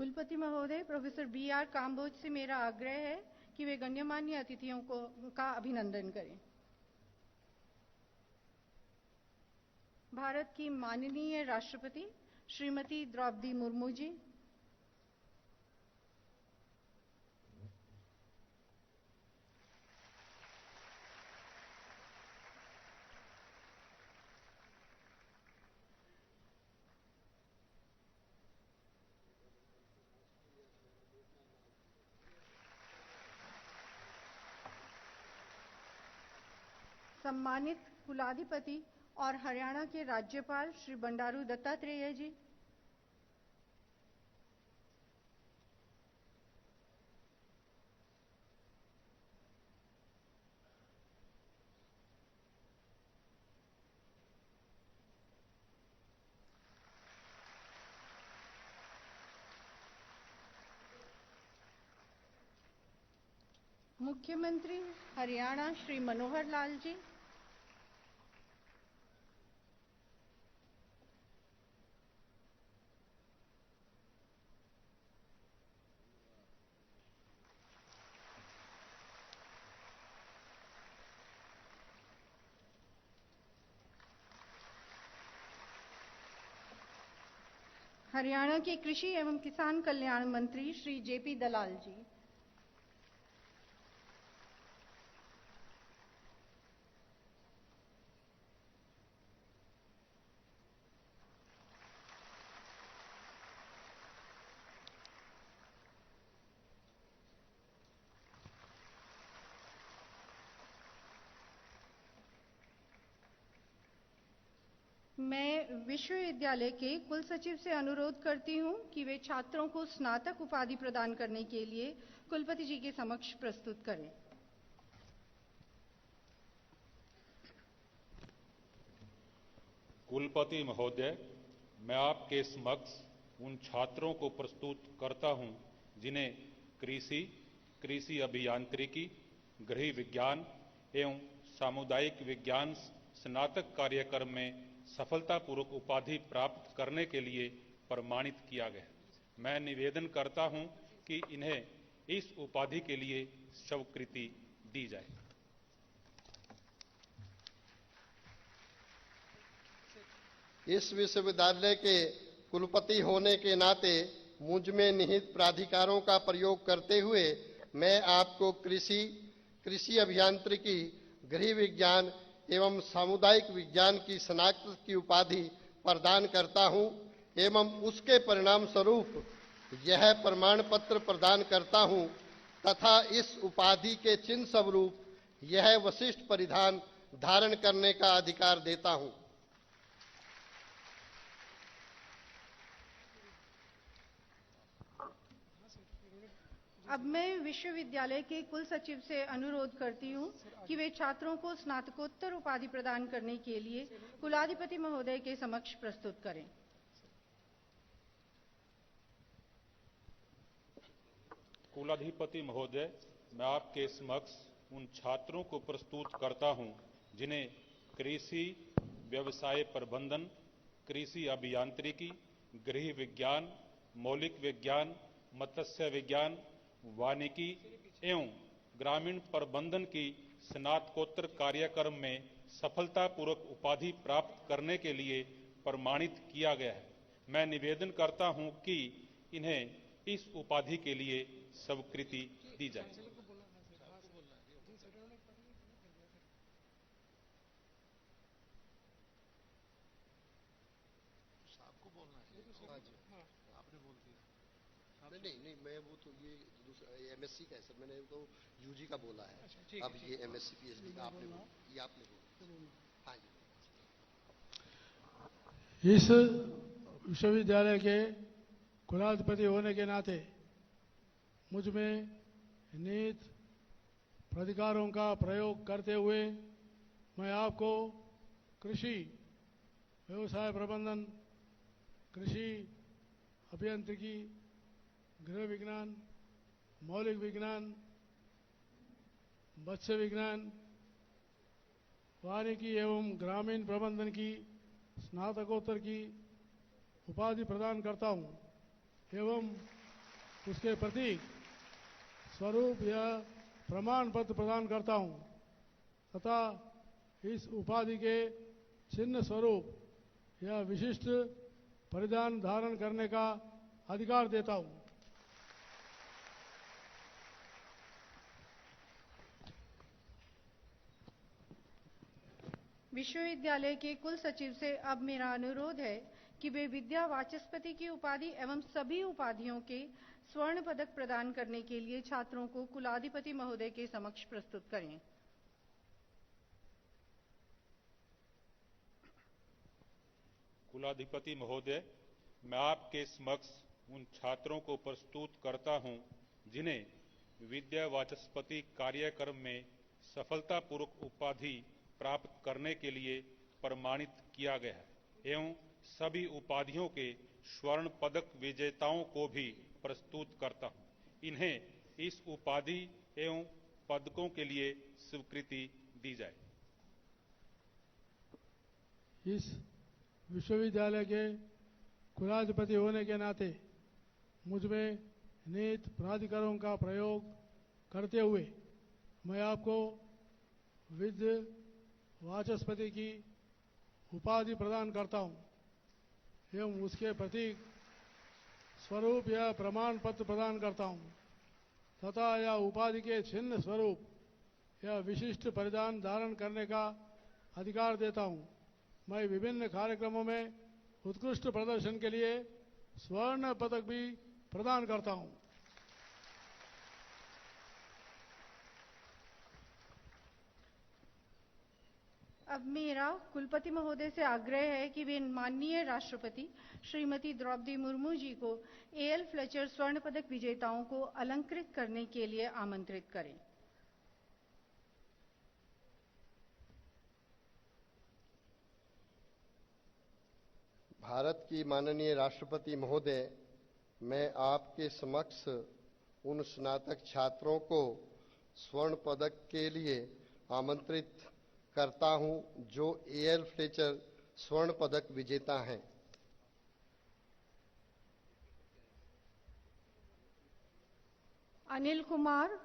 कुलपति महोदय, professor B.R. Kamboj से मेरा आग्रह है कि वे गण्यमान्य अतिथियों का अभिनंदन करें। भारत की माननीय राष्ट्रपति श्रीमती द्रौपदी मुर्मू जी, सम्मानित कुलाधिपति और हरियाणा के राज्यपाल श्री बंडारू दत्तात्रेय जी, मुख्यमंत्री हरियाणा श्री मनोहर लाल जी, हरियाणा के कृषि एवं किसान कल्याण मंत्री श्री JP दलाल जी, मैं विश्वविद्यालय के कुल सचिव से अनुरोध करती हूं कि वे छात्रों को स्नातक उपाधि प्रदान करने के लिए कुलपति जी के समक्ष प्रस्तुत करें। कुलपति महोदय, मैं आपके समक्ष उन छात्रों को प्रस्तुत करता हूं जिन्हें कृषि अभियांत्रिकी, गृह विज्ञान एवं सामुदायिक विज्ञान स्नातक कार्यक्रम में सफलतापूर्वक उपाधि प्राप्त करने के लिए प्रमाणित किया गया। मैं निवेदन करता हूं कि इन्हें इस उपाधि के लिए स्वीकृति दी जाए। इस विश्वविद्यालय के कुलपति होने के नाते मुझ में निहित प्राधिकारों का प्रयोग करते हुए मैं आपको कृषि अभियांत्रिकी, गृह विज्ञान एवं सामुदायिक विज्ञान की स्नातक की उपाधि प्रदान करता हूं एवं उसके परिणाम स्वरूप यह प्रमाण पत्र प्रदान करता हूं तथा इस उपाधि के चिन्ह स्वरूप यह विशिष्ट परिधान धारण करने का अधिकार देता हूं। अब मैं विश्वविद्यालय के कुल सचिव से अनुरोध करती हूं कि वे छात्रों को स्नातकोत्तर उपाधि प्रदान करने के लिए कुलाधिपति महोदय के समक्ष प्रस्तुत करें। कुलाधिपति महोदय, मैं आपके समक्ष उन छात्रों को प्रस्तुत करता हूं जिन्हें कृषि व्यवसाय प्रबंधन, कृषि अभियांत्रिकी, गृह विज्ञान, मौलिक विज्ञान, मत्स्य विज्ञान, वानिकी एवं ग्रामीण प्रबंधन की स्नातकोत्तर कार्यक्रम में सफलतापूर्वक उपाधि प्राप्त करने के लिए प्रमाणित किया गया है। मैं निवेदन करता हूं कि इन्हें इस उपाधि के लिए स्वीकृति दी जाए। नहीं, मैं वो तो ये दूसरा MSc का है सर, मैंने तो UG का बोला है। अच्छा, अब ये MSc PhD का आपने बोला। हाँ जी। इस विश्वविद्यालय के कुलाधिपति होने के नाते मुझ में निहित प्राधिकारों का प्रयोग करते हुए मैं आपको कृषि व्यवसाय प्रबंधन, कृषि अभियांत्रिकी, गृह विज्ञान, मौलिक विज्ञान, मत्स्य विज्ञान, वानिकी एवं ग्रामीण प्रबंधन की स्नातकोत्तर की उपाधि प्रदान करता हूं एवं उसके प्रतीक स्वरूप या प्रमाण पत्र प्रदान करता हूं तथा इस उपाधि के चिन्ह स्वरूप या विशिष्ट परिधान धारण करने का अधिकार देता हूं। विश्वविद्यालय के कुल सचिव से अब मेरा अनुरोध है कि वे विद्या वाचस्पति की उपाधि एवं सभी उपाधियों के स्वर्ण पदक प्रदान करने के लिए छात्रों को कुलाधिपति महोदय के समक्ष प्रस्तुत करें। कुलाधिपति महोदय, मैं आपके समक्ष उन छात्रों को प्रस्तुत करता हूं जिन्हें विद्या वाचस्पति कार्यक्रम में सफलतापूर्वक उपाधि प्राप्त करने के लिए प्रमाणित किया गया है एवं सभी उपाधियों के स्वर्ण पदक विजेताओं को भी प्रस्तुत करता हूं। इन्हें इस उपाधि एवं पदकों के लिए स्वीकृति दी जाए। इस विश्वविद्यालय के कुलाधिपति होने के नाते मुझमें नीति प्राधिकारों का प्रयोग करते हुए मैं आपको विद्या वाचस्पति की उपाधि प्रदान करता हूं एवं उसके प्रतीक स्वरूप या प्रमाण पत्र प्रदान करता हूं तथा यह उपाधि के चिन्ह स्वरूप या विशिष्ट परिधान धारण करने का अधिकार देता हूं। मैं विभिन्न कार्यक्रमों में उत्कृष्ट प्रदर्शन के लिए स्वर्ण पदक भी प्रदान करता हूं। अब मेरा कुलपति महोदय से आग्रह है कि वे माननीय राष्ट्रपति श्रीमती द्रौपदी मुर्मू जी को एएल फ्लेचर स्वर्ण पदक विजेताओं को अलंकृत करने के लिए आमंत्रित करें। भारत की माननीय राष्ट्रपति महोदय, मैं आपके समक्ष उन स्नातक छात्रों को स्वर्ण पदक के लिए आमंत्रित करता हूं जो एएल फ्लेचर स्वर्ण पदक विजेता हैं। अनिल कुमार,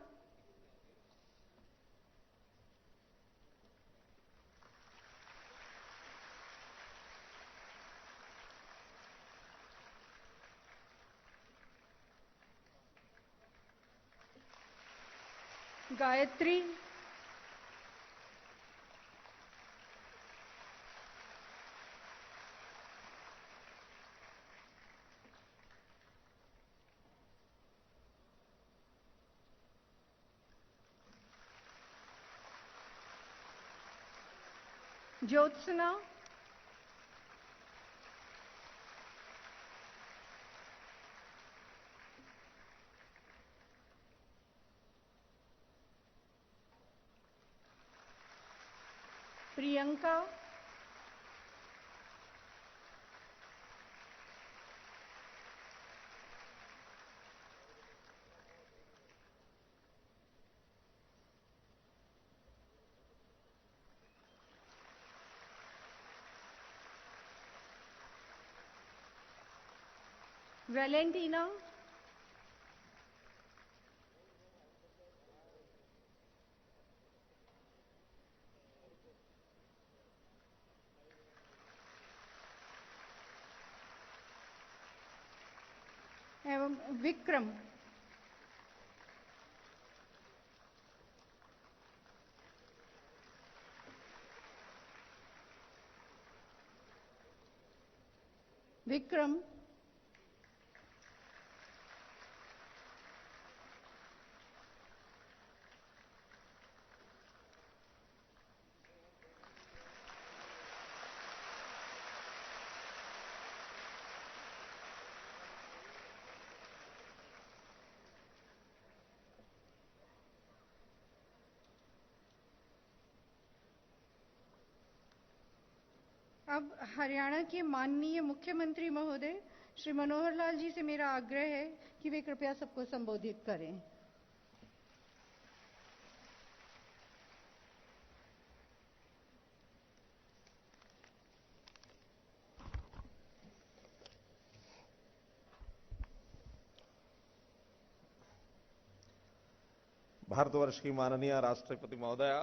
गायत्री, ज्योत्सना, प्रियंका, वैलेंटीना, एवं विक्रम। विक्रम, अब हरियाणा के माननीय मुख्यमंत्री महोदय श्री मनोहर लाल जी से मेरा आग्रह है कि वे कृपया सबको संबोधित करें। भारतवर्ष की माननीय राष्ट्रपति महोदया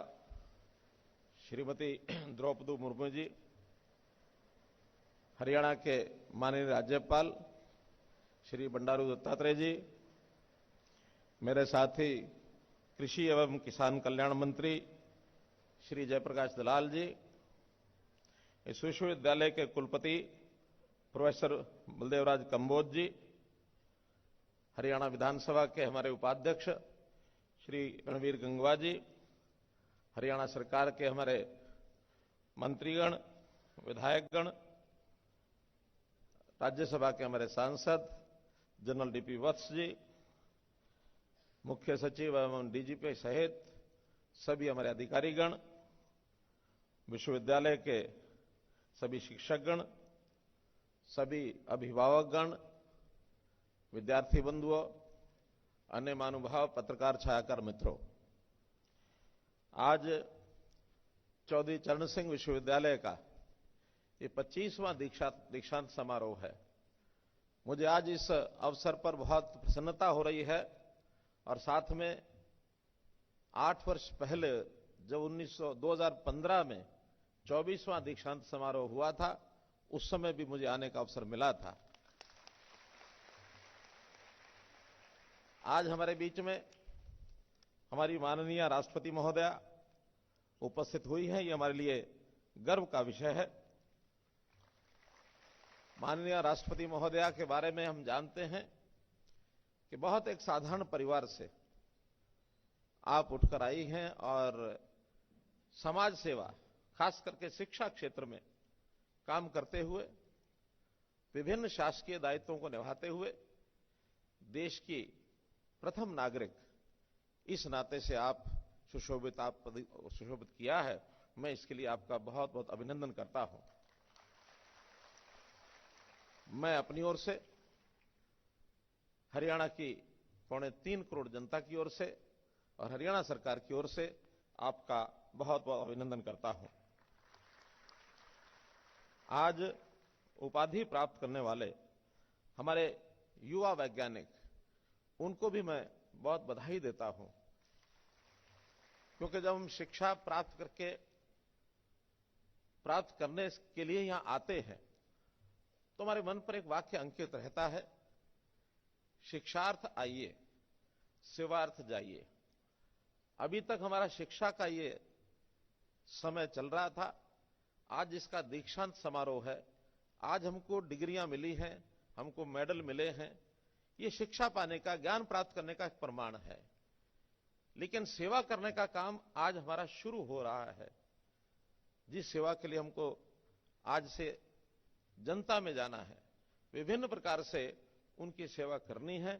श्रीमती द्रौपदी मुर्मू जी, हरियाणा के माननीय राज्यपाल श्री बंडारू दत्तात्रेय जी, मेरे साथी कृषि एवं किसान कल्याण मंत्री श्री जयप्रकाश दलाल जी, इस विश्वविद्यालय के कुलपति प्रोफेसर बलदेवराज कंबोज जी, हरियाणा विधानसभा के हमारे उपाध्यक्ष श्री रणवीर गंगवा जी, हरियाणा सरकार के हमारे मंत्रीगण, विधायकगण, राज्यसभा के हमारे सांसद जनरल डीपी वत्स जी, मुख्य सचिव एवं डीजीपी सहित सभी हमारे अधिकारीगण, विश्वविद्यालय के सभी शिक्षकगण, सभी अभिभावकगण, विद्यार्थी बंधुओं, अन्य महानुभाव, पत्रकार, छायाकार मित्रों, आज चौधरी चरण सिंह विश्वविद्यालय का ये 25वां दीक्षांत समारोह है। मुझे आज इस अवसर पर बहुत प्रसन्नता हो रही है और साथ में 8 वर्ष पहले जब 2015 में 24वां दीक्षांत समारोह हुआ था, उस समय भी मुझे आने का अवसर मिला था। आज हमारे बीच में हमारी माननीय राष्ट्रपति महोदया उपस्थित हुई हैं, ये हमारे लिए गर्व का विषय है। माननीय राष्ट्रपति महोदया के बारे में हम जानते हैं कि बहुत एक साधारण परिवार से आप उठकर आई हैं और समाज सेवा, खास करके शिक्षा क्षेत्र में काम करते हुए, विभिन्न शासकीय दायित्वों को निभाते हुए देश की प्रथम नागरिक इस नाते से आप सुशोभित किया है। मैं इसके लिए आपका बहुत बहुत अभिनंदन करता हूं। मैं अपनी ओर से, हरियाणा की 3.25 करोड़ जनता की ओर से और हरियाणा सरकार की ओर से आपका बहुत बहुत अभिनंदन करता हूं। आज उपाधि प्राप्त करने वाले हमारे युवा वैज्ञानिक, उनको भी मैं बहुत बधाई देता हूं, क्योंकि जब हम शिक्षा प्राप्त करने के लिए यहां आते हैं तो हमारे मन पर एक वाक्य अंकित रहता है, शिक्षार्थ आइए, सेवार्थ जाइए। अभी तक हमारा शिक्षा का ये समय चल रहा था। आज इसका दीक्षांत समारोह है। आज हमको डिग्रियां मिली हैं, हमको मेडल मिले हैं। ये शिक्षा पाने का, ज्ञान प्राप्त करने का एक प्रमाण है। लेकिन सेवा करने का काम आज हमारा शुरू हो रहा है। जिस सेवा के लिए हमको आज से जनता में जाना है, विभिन्न प्रकार से उनकी सेवा करनी है,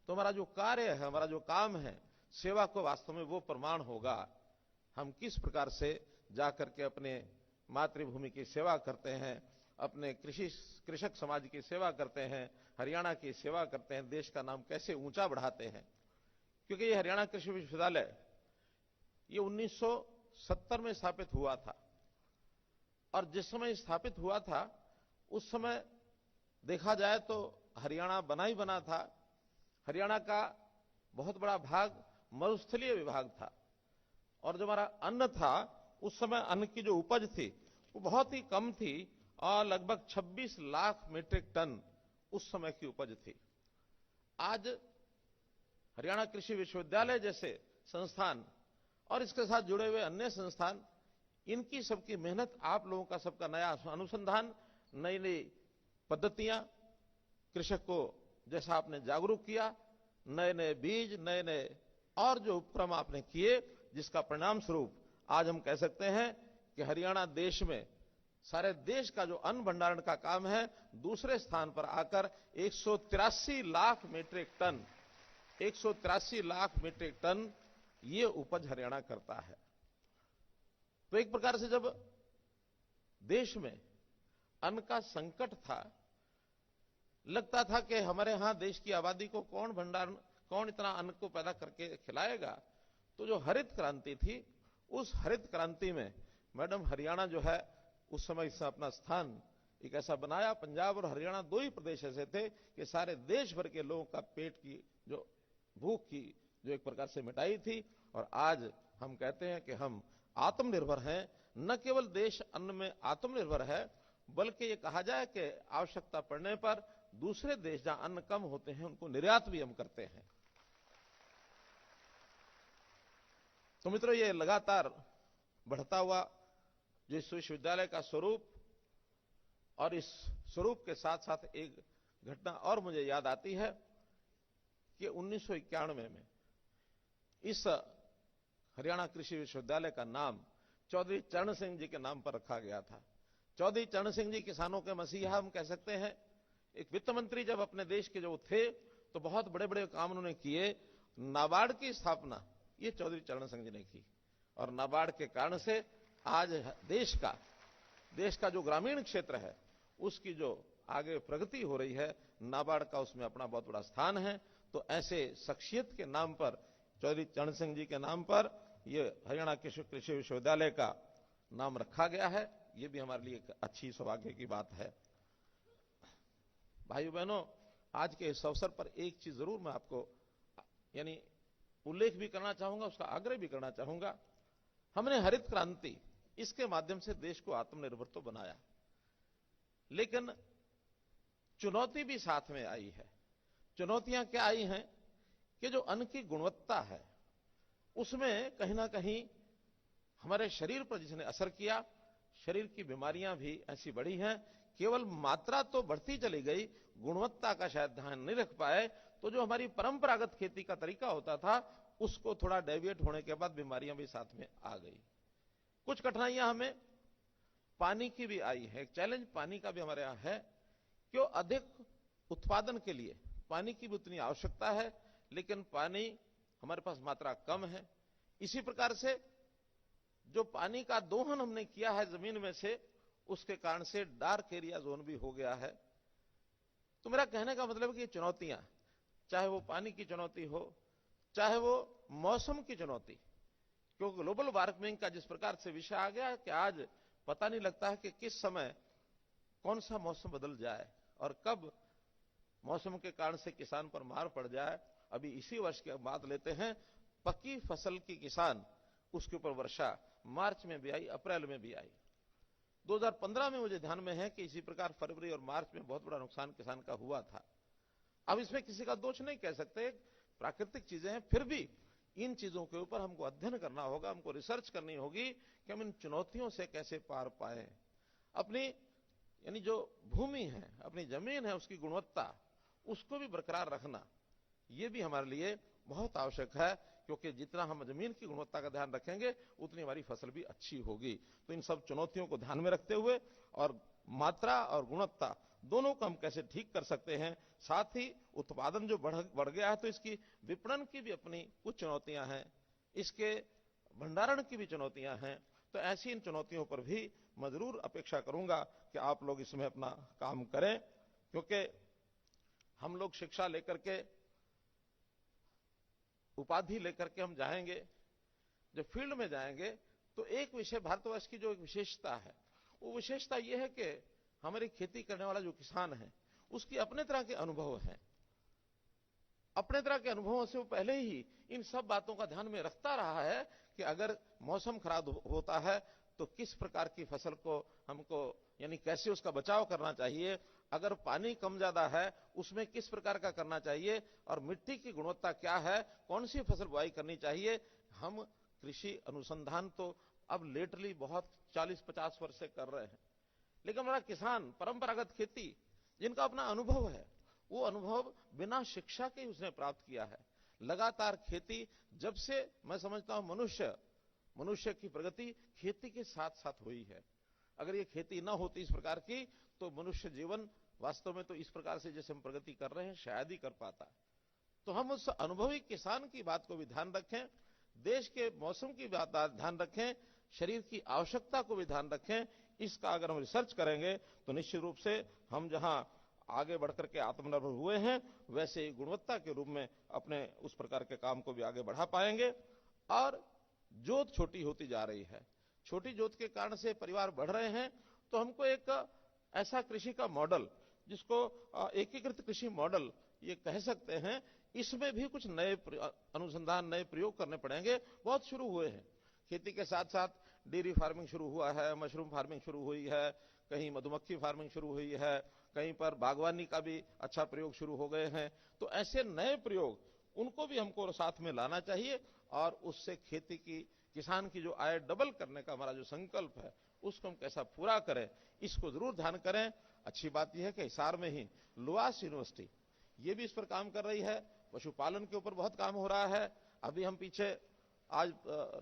तो हमारा जो कार्य है, हमारा जो काम है, सेवा को वास्तव में वो प्रमाण होगा। हम किस प्रकार से जाकर के अपने मातृभूमि की सेवा करते हैं, अपने कृषक समाज की सेवा करते हैं, हरियाणा की सेवा करते हैं, देश का नाम कैसे ऊंचा बढ़ाते हैं। क्योंकि ये हरियाणा कृषि विश्वविद्यालय ये 1970 में स्थापित हुआ था और जिस समय स्थापित हुआ था उस समय देखा जाए तो हरियाणा बना ही बना था। हरियाणा का बहुत बड़ा भाग मरुस्थलीय विभाग था और जो हमारा अन्न था, उस समय अन्न की जो उपज थी वो बहुत ही कम थी और लगभग 26 लाख मीट्रिक टन उस समय की उपज थी। आज हरियाणा कृषि विश्वविद्यालय जैसे संस्थान और इसके साथ जुड़े हुए अन्य संस्थान, इनकी सबकी मेहनत, आप लोगों का सबका नया अनुसंधान, नई नई पद्धतियां, कृषक को जैसा आपने जागरूक किया, नए नए बीज, नए नए और जो उपक्रम आपने किए, जिसका परिणाम स्वरूप आज हम कह सकते हैं कि हरियाणा देश में, सारे देश का जो अन्न भंडारण का काम है, दूसरे स्थान पर आकर 183 lakh metric ton 183 lakh metric ton ये उपज हरियाणा करता है। तो एक प्रकार से जब देश में अन्न का संकट था, लगता था कि हमारे यहां देश की आबादी को कौन इतना अन्न को पैदा करके खिलाएगा। तो जो हरित क्रांति थी, उस हरित क्रांति में मैडम हरियाणा जो है उस समय इसने अपना स्थान एक ऐसा बनाया। पंजाब और हरियाणा दो ही प्रदेश ऐसे थे कि सारे देश भर के लोगों का पेट की जो भूख की जो एक प्रकार से मिटाई थी। और आज हम कहते हैं कि हम आत्मनिर्भर हैं। न केवल देश अन्न में आत्मनिर्भर है, बल्कि ये कहा जाए कि आवश्यकता पड़ने पर दूसरे देश जहां अन्न कम होते हैं उनको निर्यात भी हम करते हैं। तो मित्रों, ये लगातार बढ़ता हुआ जो इस विश्वविद्यालय का स्वरूप, और इस स्वरूप के साथ साथ एक घटना और मुझे याद आती है कि 1991 में इस हरियाणा कृषि विश्वविद्यालय का नाम चौधरी चरण सिंह जी के नाम पर रखा गया था। चौधरी चरण सिंह जी किसानों के मसीहा हम कह सकते हैं। एक वित्त मंत्री जब अपने देश के जो थे तो बहुत बड़े बड़े काम उन्होंने किए। नाबार्ड की स्थापना ये चौधरी चरण सिंह जी ने की, और नाबार्ड के कारण से आज देश का जो ग्रामीण क्षेत्र है उसकी जो आगे प्रगति हो रही है, नाबार्ड का उसमें अपना बहुत बड़ा स्थान है। तो ऐसे शख्सियत के नाम पर, चौधरी चरण सिंह जी के नाम पर ये हरियाणा कृषि विश्वविद्यालय का नाम रखा गया है। ये भी हमारे लिए एक अच्छी सौभाग्य की बात है। भाइयों बहनों, आज के इस अवसर पर एक चीज जरूर मैं आपको यानी उल्लेख भी करना चाहूंगा, उसका आग्रह भी करना चाहूंगा। हमने हरित क्रांति, इसके माध्यम से देश को आत्मनिर्भर तो बनाया, लेकिन चुनौती भी साथ में आई है। चुनौतियां क्या आई हैं कि जो अन्न की गुणवत्ता है उसमें कहीं ना कहीं हमारे शरीर पर जिसने असर किया, शरीर की बीमारियां भी ऐसी बढ़ी हैं। केवल मात्रा तो बढ़ती चली गई, गुणवत्ता का शायद ध्यान नहीं रख पाए। तो जो हमारी परंपरागत खेती का तरीका होता था उसको थोड़ा डेविएट होने के बाद बीमारियां भी साथ में आ गई। कुछ कठिनाइयां हमें पानी की भी आई है। एक चैलेंज पानी का भी हमारे यहां है, क्यों अधिक उत्पादन के लिए पानी की भी उतनी आवश्यकता है, लेकिन पानी हमारे पास मात्रा कम है। इसी प्रकार से जो पानी का दोहन हमने किया है जमीन में से, उसके कारण से डार्क एरिया जोन भी हो गया है। तो मेरा कहने का मतलब है कि चुनौतियां, चाहे वो पानी की चुनौती हो, चाहे वो मौसम की चुनौती, क्योंकि ग्लोबल वार्मिंग का जिस प्रकार से विषय आ गया कि आज पता नहीं लगता है कि किस समय कौन सा मौसम बदल जाए और कब मौसम के कारण से किसान पर मार पड़ जाए। अभी इसी वर्ष की बात लेते हैं, पकी फसल की किसान, उसके ऊपर वर्षा मार्च में भी आई, अप्रैल में भी आई। 2015 में मुझे ध्यान में है कि इसी प्रकार फरवरी और मार्च में बहुत बड़ा नुकसान किसान का हुआ था। अब इसमें किसी का दोष नहीं कह सकते, प्राकृतिक चीजें हैं। फिर भी इन चीजों के ऊपर हमको अध्ययन करना होगा, हमको रिसर्च करनी होगी कि हम इन चुनौतियों से कैसे पार पाए। अपनी यानी जो भूमि है, अपनी जमीन है, उसकी गुणवत्ता, उसको भी बरकरार रखना, यह भी हमारे लिए बहुत आवश्यक है, क्योंकि जितना हम जमीन की गुणवत्ता का ध्यान रखेंगे उतनी हमारी फसल भी अच्छी होगी। तो इन सब चुनौतियों को ध्यान में रखते हुए और मात्रा और गुणवत्ता दोनों को हम कैसे ठीक कर सकते हैं, साथ ही उत्पादन जो बढ़ गया है तो इसकी विपणन की भी अपनी कुछ चुनौतियां हैं, इसके भंडारण की भी चुनौतियां हैं। तो ऐसी इन चुनौतियों पर भी मैं जरूर अपेक्षा करूंगा कि आप लोग इसमें अपना काम करें, क्योंकि हम लोग शिक्षा लेकर के, उपाधि लेकर के हम जाएंगे, जब फील्ड में जाएंगे तो एक विषय भारतवर्ष की जो एक विशेषता है, वो विशेषता यह है कि हमारी खेती करने वाला जो किसान है उसकी अपने तरह के अनुभव हैं। अपने तरह के अनुभवों से वो पहले ही इन सब बातों का ध्यान में रखता रहा है कि अगर मौसम खराब होता है तो किस प्रकार की फसल को हमको यानी कैसे उसका बचाव करना चाहिए, अगर पानी कम ज्यादा है उसमें किस प्रकार का करना चाहिए, और मिट्टी की गुणवत्ता क्या है, कौन सी फसल बुआई करनी चाहिए। हम कृषि अनुसंधान तो अब लेटरली बहुत 40-50 वर्ष से कर रहे हैं, लेकिन हमारा किसान परंपरागत खेती जिनका अपना अनुभव है, वो अनुभव बिना शिक्षा के उसने प्राप्त किया है। लगातार खेती, जब से मैं समझता हूं मनुष्य की प्रगति खेती के साथ साथ हुई है। अगर ये खेती ना होती इस प्रकार की तो मनुष्य जीवन वास्तव में तो इस प्रकार से जैसे हम प्रगति कर रहे हैं शायद ही कर पाता। तो हम उस अनुभवी किसान की बात को भी ध्यान रखें, देश के मौसम की बात ध्यान रखें, शरीर की आवश्यकता को भी ध्यान रखें। इसका अगर हम रिसर्च करेंगे तो निश्चित रूप से हम जहां आगे बढ़कर के आत्मनिर्भर हुए हैं वैसे ही गुणवत्ता के रूप में अपने उस प्रकार के काम को भी आगे बढ़ा पाएंगे। और जोत छोटी होती जा रही है, छोटी जोत के कारण से परिवार बढ़ रहे हैं, तो हमको एक ऐसा कृषि का मॉडल जिसको एकीकृत कृषि मॉडल ये कह सकते हैं, इसमें भी कुछ नए अनुसंधान, नए प्रयोग करने पड़ेंगे। बहुत शुरू हुए हैं, खेती के साथ साथ डेयरी फार्मिंग शुरू हुआ है, मशरूम फार्मिंग शुरू हुई है, कहीं मधुमक्खी फार्मिंग शुरू हुई है, कहीं पर बागवानी का भी अच्छा प्रयोग शुरू हो गए हैं। तो ऐसे नए प्रयोग, उनको भी हमको साथ में लाना चाहिए और उससे खेती की, किसान की जो आय डबल करने का हमारा जो संकल्प है, उसको हम कैसा पूरा करें, इसको जरूर ध्यान करें। अच्छी बात यह है कि हिसार में ही लुआस यूनिवर्सिटी ये भी इस पर काम कर रही है, पशुपालन के ऊपर बहुत काम हो रहा है। अभी हम पीछे आज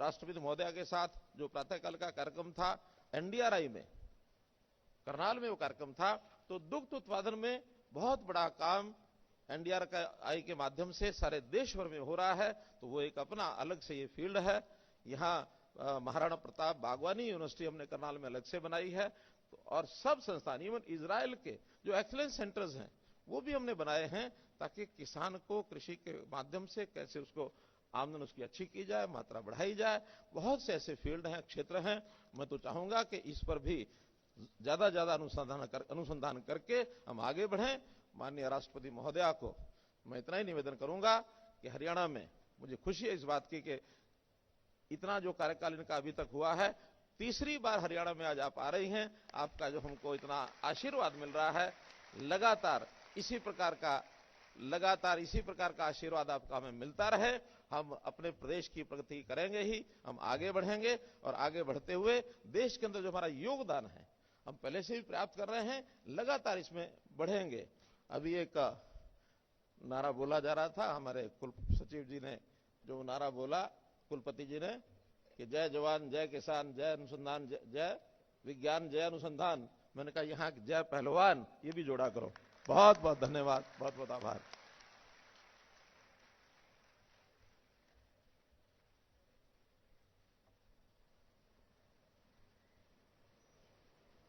राष्ट्रपति महोदया के साथ जो प्रातःकाल का कार्यक्रम था एनडीआरआई में, करनाल में वो कार्यक्रम था, तो दुग्ध उत्पादन में बहुत बड़ा काम एनडीआरआई के माध्यम से सारे देश भर में हो रहा है। तो वो एक अपना अलग से ये फील्ड है। यहाँ महाराणा प्रताप बागवानी यूनिवर्सिटी हमने करनाल में अलग से बनाई है, और सब संस्थान, इवन इजराइल के जो एक्सीलेंस सेंटर्स हैं वो भी हमने बनाए हैं, ताकि किसान को कृषि के माध्यम से कैसे उसको आमदन उसकी अच्छी की जाए, मात्रा बढ़ाई जाए। बहुत से ऐसे फील्ड हैं, क्षेत्र हैं। मैं तो चाहूंगा कि इस पर भी ज्यादा ज्यादा अनुसंधान करके हम आगे बढ़ें। माननीय राष्ट्रपति महोदया को मैं इतना ही निवेदन करूंगा कि हरियाणा में मुझे खुशी है इस बात की कि इतना जो कार्यकाल इनका अभी तक हुआ है, तीसरी बार हरियाणा में आज आप आ रही हैं। आपका जो हमको इतना आशीर्वाद मिल रहा है, लगातार इसी प्रकार का आशीर्वाद आपका हमें मिलता रहे। हम अपने प्रदेश की प्रगति करेंगे ही, हम आगे बढ़ेंगे, और आगे बढ़ते हुए देश के अंदर जो हमारा योगदान है, हम पहले से भी प्राप्त कर रहे हैं, लगातार इसमें बढ़ेंगे। अभी एक नारा बोला जा रहा था, हमारे कुल सचिव जी ने जो नारा बोला, कुलपति जी ने, कि जय जवान, जय किसान, जय अनुसंधान, जय विज्ञान, जय अनुसंधान। मैंने कहा यहाँ जय पहलवान ये भी जोड़ा करो। बहुत बहुत धन्यवाद, बहुत बहुत आभार।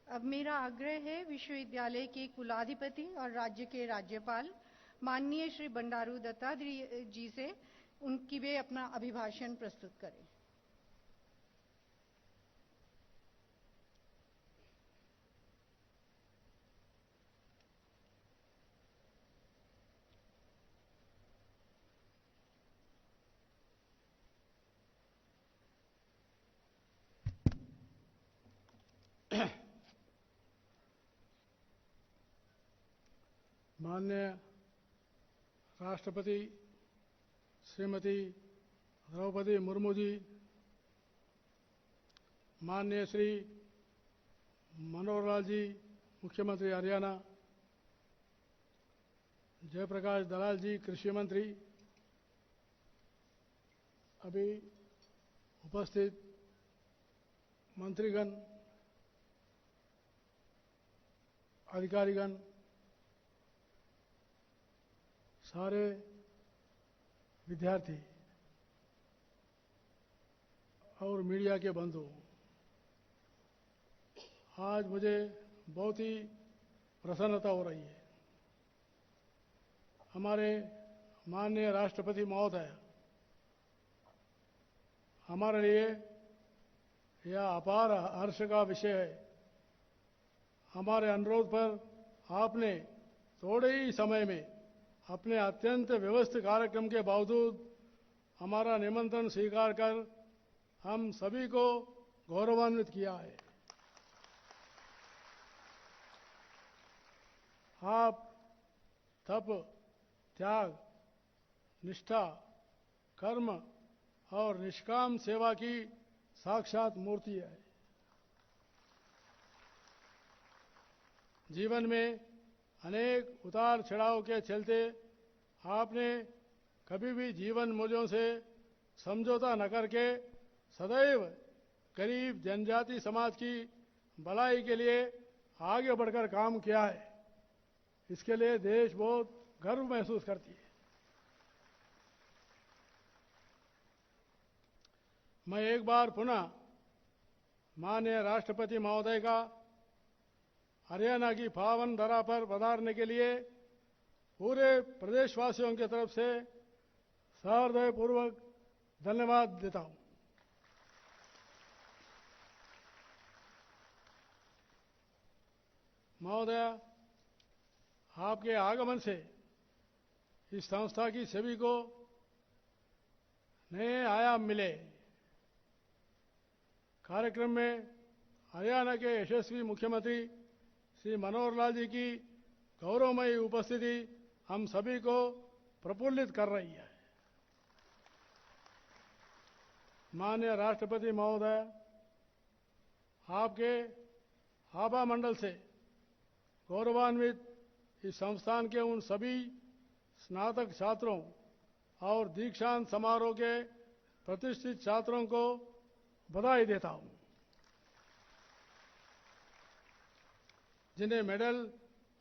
अब मेरा आग्रह है विश्वविद्यालय के कुलाधिपति और राज्य के राज्यपाल माननीय श्री बंडारू दत्तात्रेय जी से उनकी वे अपना अभिभाषण प्रस्तुत करें। माननीय राष्ट्रपति श्रीमती द्रौपदी मुर्मू जी, माननीय श्री मनोहर लाल जी मुख्यमंत्री हरियाणा, जयप्रकाश दलाल जी कृषि मंत्री, अभी उपस्थित मंत्रीगण, अधिकारीगण, सारे विद्यार्थी और मीडिया के बंधु, आज मुझे बहुत ही प्रसन्नता हो रही है। हमारे माननीय राष्ट्रपति महोदय हमारे लिए यह अपार हर्ष का विषय है। हमारे अनुरोध पर आपने थोड़े ही समय में अपने अत्यंत व्यवस्थित कार्यक्रम के बावजूद हमारा निमंत्रण स्वीकार कर हम सभी को गौरवान्वित किया है। आप तप, त्याग, निष्ठा, कर्म और निष्काम सेवा की साक्षात मूर्ति है। जीवन में अनेक उतार चढ़ाव के चलते आपने कभी भी जीवन मूल्यों से समझौता न करके सदैव गरीब जनजाति समाज की भलाई के लिए आगे बढ़कर काम किया है। इसके लिए देश बहुत गर्व महसूस करती है। मैं एक बार पुनः माननीय राष्ट्रपति महोदय का हरियाणा की पावन धरा पर पधारने के लिए पूरे प्रदेशवासियों की तरफ से सहृदयपूर्वक धन्यवाद देता हूं। महोदय, आपके आगमन से इस संस्था की छवि को नए आयाम मिले। कार्यक्रम में हरियाणा के यशस्वी मुख्यमंत्री श्री मनोहर लाल जी की गौरवमयी उपस्थिति हम सभी को प्रफुल्लित कर रही है। माननीय राष्ट्रपति महोदय, आपके आभा मंडल से गौरवान्वित इस संस्थान के उन सभी स्नातक छात्रों और दीक्षांत समारोह के प्रतिष्ठित छात्रों को बधाई देता हूं, जिन्हें मेडल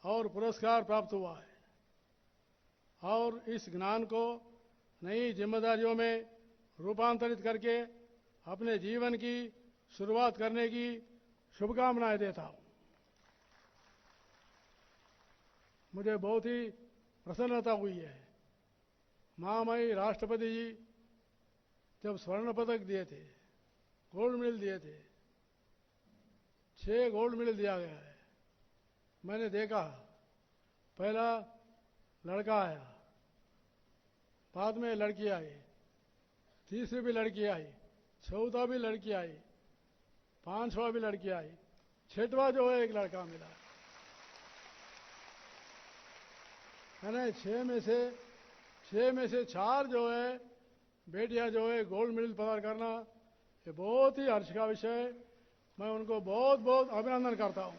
और पुरस्कार प्राप्त हुआ है, और इस ज्ञान को नई जिम्मेदारियों में रूपांतरित करके अपने जीवन की शुरुआत करने की शुभकामनाएं देता हूं। मुझे बहुत ही प्रसन्नता हुई है। महामहिम राष्ट्रपति जी जब स्वर्ण पदक दिए थे, गोल्ड मेडल दिए थे, 6 गोल्ड मेडल दिया गया है। मैंने देखा, पहला लड़का आया, बाद में लड़की आई, तीसरी भी लड़की आई, चौथा भी लड़की आई, 5वां भी लड़की आई, 6वां जो है एक लड़का मिला। मैंने 6 में से 4 जो है बेटियां जो है गोल्ड मेडल प्राप्त करना, ये बहुत ही हर्ष का विषय है। मैं उनको बहुत बहुत अभिनंदन करता हूं।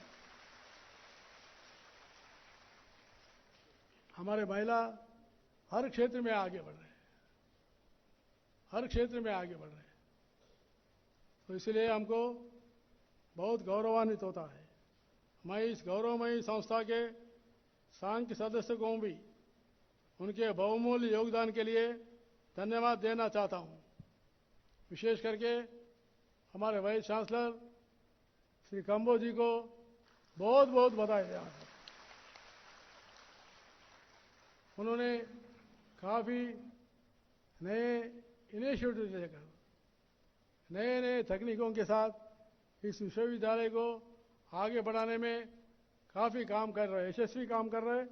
हमारे महिला हर क्षेत्र में आगे बढ़ रहे हैं, हर क्षेत्र में आगे बढ़ रहे हैं, तो इसलिए हमको बहुत गौरवान्वित होता है। मैं इस गौरवमयी संस्था के सांख्य सदस्य को भी उनके बहुमूल्य योगदान के लिए धन्यवाद देना चाहता हूं। विशेष करके हमारे वाइस चांसलर श्री कंबोज जी को बहुत बहुत बधाई देना चाहता हूं। उन्होंने काफ़ी नए इनिशिएटिव लेकर नए नए तकनीकों के साथ इस विश्वविद्यालय को आगे बढ़ाने में काफ़ी काम कर रहे, यशस्वी काम कर रहे।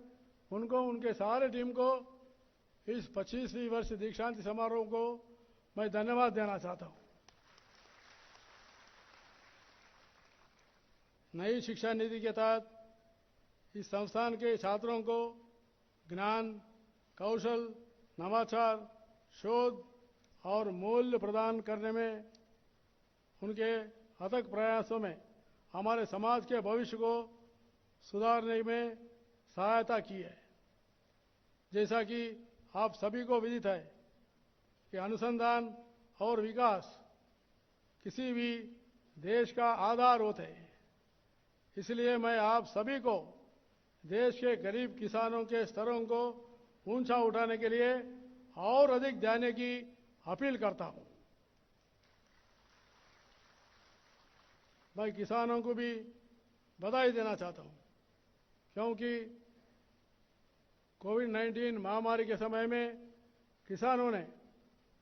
उनको, उनके सारे टीम को, इस 25वीं वर्ष दीक्षांत समारोह को मैं धन्यवाद देना चाहता हूं। नई शिक्षा नीति के तहत इस संस्थान के छात्रों को ज्ञान, कौशल, नवाचार, शोध और मूल्य प्रदान करने में उनके अथक प्रयासों में हमारे समाज के भविष्य को सुधारने में सहायता की है। जैसा कि आप सभी को विदित है कि अनुसंधान और विकास किसी भी देश का आधार होते हैं। इसलिए मैं आप सभी को देश के गरीब किसानों के स्तरों को ऊंचा उठाने के लिए और अधिक देने की अपील करता हूं। मैं किसानों को भी बधाई देना चाहता हूं, क्योंकि कोविड-19 महामारी के समय में किसानों ने